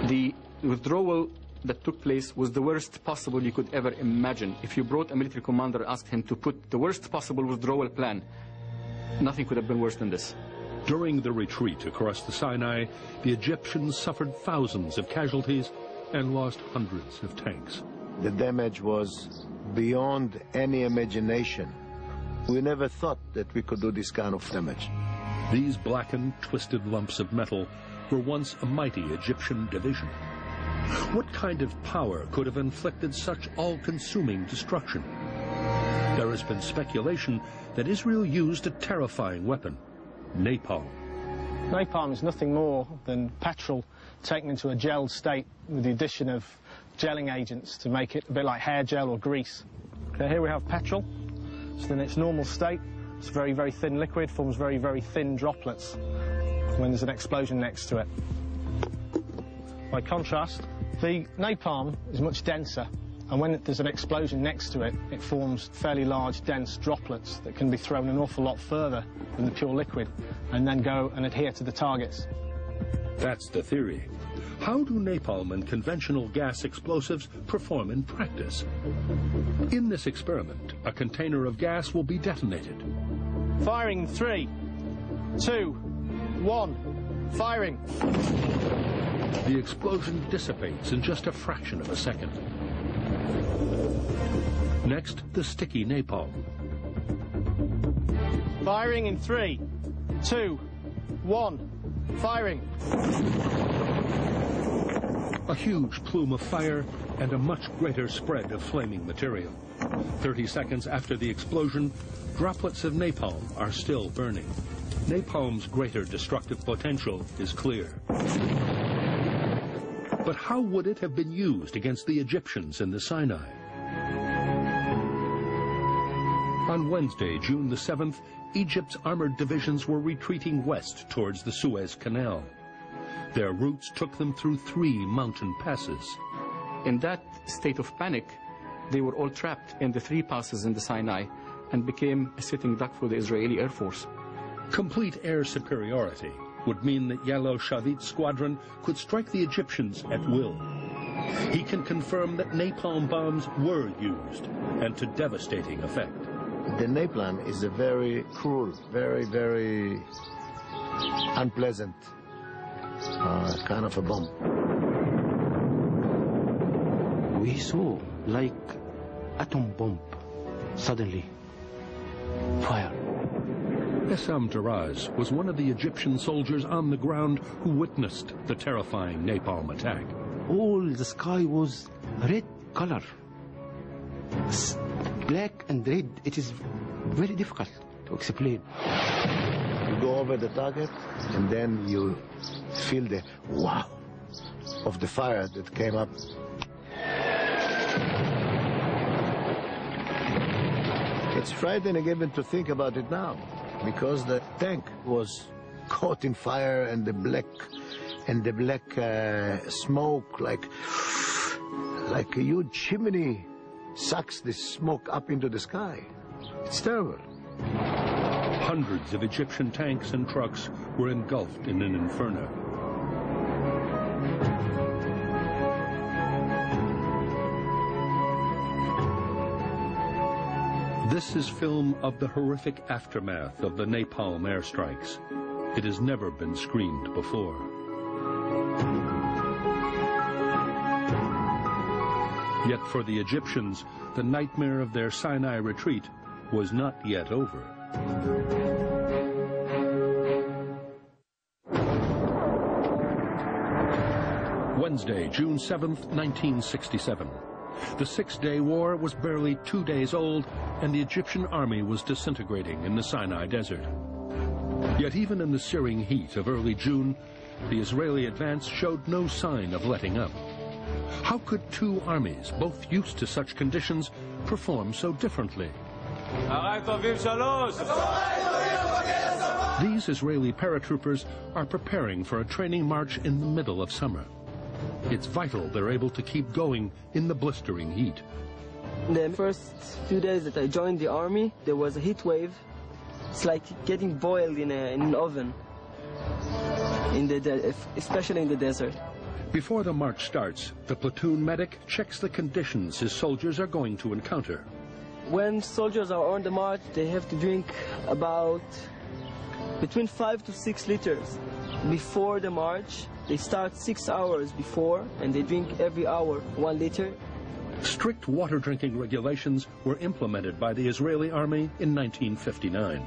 The withdrawal that took place was the worst possible you could ever imagine. If you brought a military commander and asked him to put the worst possible withdrawal plan, nothing could have been worse than this. During the retreat across the Sinai, the Egyptians suffered thousands of casualties and lost hundreds of tanks. The damage was beyond any imagination. We never thought that we could do this kind of damage. These blackened, twisted lumps of metal were once a mighty Egyptian division. What kind of power could have inflicted such all-consuming destruction? There has been speculation that Israel used a terrifying weapon, napalm. Napalm is nothing more than petrol taken into a gelled state with the addition of gelling agents to make it a bit like hair gel or grease. Okay, here we have petrol. So in its normal state, it's very, very thin liquid, forms very, very thin droplets when there's an explosion next to it. By contrast, the napalm is much denser, and when there's an explosion next to it, it forms fairly large, dense droplets that can be thrown an awful lot further than the pure liquid, and then go and adhere to the targets. That's the theory. How do napalm and conventional gas explosives perform in practice? In this experiment, a container of gas will be detonated. Firing in 3, 2, 1, firing. The explosion dissipates in just a fraction of a second. Next, the sticky napalm. Firing in 3, 2, 1, firing. A huge plume of fire and a much greater spread of flaming material. 30 seconds after the explosion, droplets of napalm are still burning. Napalm's greater destructive potential is clear. But how would it have been used against the Egyptians in the Sinai? On Wednesday, June the 7th, Egypt's armored divisions were retreating west towards the Suez Canal. Their routes took them through 3 mountain passes. In that state of panic, they were all trapped in the 3 passes in the Sinai and became a sitting duck for the Israeli Air Force. Complete air superiority would mean that Yellow Shavit's squadron could strike the Egyptians at will. He can confirm that napalm bombs were used, and to devastating effect. The napalm is a very cruel, very, very unpleasant kind of a bomb. We saw like atom bomb, suddenly fire. Essam Daraz was one of the Egyptian soldiers on the ground who witnessed the terrifying napalm attack. All the sky was red color. Black and red, it is very difficult to explain. You go over the target and then you feel the wow of the fire that came up. It's frightening even to think about it now, because the tank was caught in fire and the black smoke, like a huge chimney sucks this smoke up into the sky. It's terrible. Hundreds of Egyptian tanks and trucks were engulfed in an inferno. This is film of the horrific aftermath of the napalm airstrikes. It has never been screened before. Yet for the Egyptians, the nightmare of their Sinai retreat was not yet over. Wednesday, June 7th, 1967. The 6-day war was barely 2 days old, and the Egyptian army was disintegrating in the Sinai desert. Yet even in the searing heat of early June, the Israeli advance showed no sign of letting up. How could 2 armies, both used to such conditions, perform so differently? These Israeli paratroopers are preparing for a training march in the middle of summer. It's vital they're able to keep going in the blistering heat. The first few days that I joined the army, there was a heat wave. It's like getting boiled in an oven, especially in the desert. Before the march starts, the platoon medic checks the conditions his soldiers are going to encounter. When soldiers are on the march, they have to drink about between 5 to 6 liters before the march. They start 6 hours before, and they drink every hour 1 liter. Strict water drinking regulations were implemented by the Israeli army in 1959.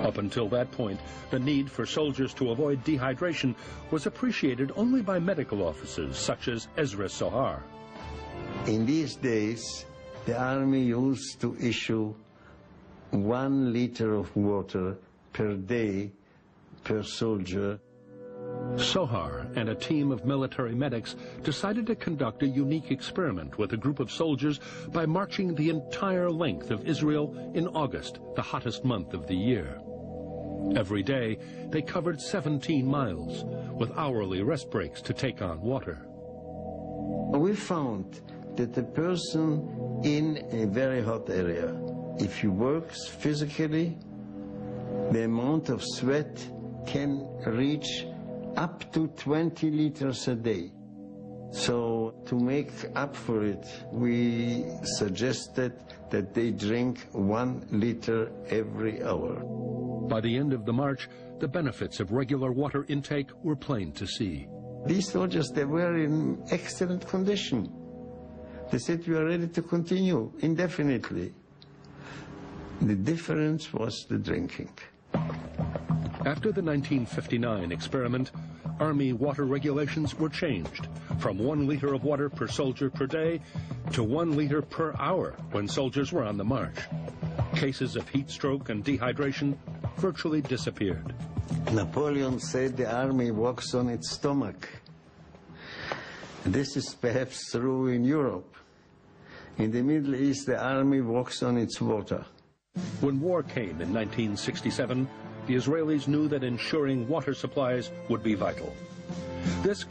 Up until that point, the need for soldiers to avoid dehydration was appreciated only by medical officers such as Ezra Sohar. In these days, the army used to issue 1 liter of water per day per soldier. Sohar and a team of military medics decided to conduct a unique experiment with a group of soldiers by marching the entire length of Israel in August, the hottest month of the year. Every day, they covered 17 miles, with hourly rest breaks to take on water. We found that a person in a very hot area, if he works physically, the amount of sweat can reach up to 20 liters a day. So to make up for it, we suggested that they drink 1 liter every hour. By the end of the march, the benefits of regular water intake were plain to see. These soldiers, they were in excellent condition. They said, we are ready to continue indefinitely. The difference was the drinking. After the 1959 experiment, Army water regulations were changed from 1 liter of water per soldier per day to 1 liter per hour when soldiers were on the march. Cases of heat stroke and dehydration virtually disappeared. Napoleon said the army walks on its stomach. This is perhaps true in Europe. In the Middle East, the army walks on its water. When war came in 1967, the Israelis knew that ensuring water supplies would be vital. This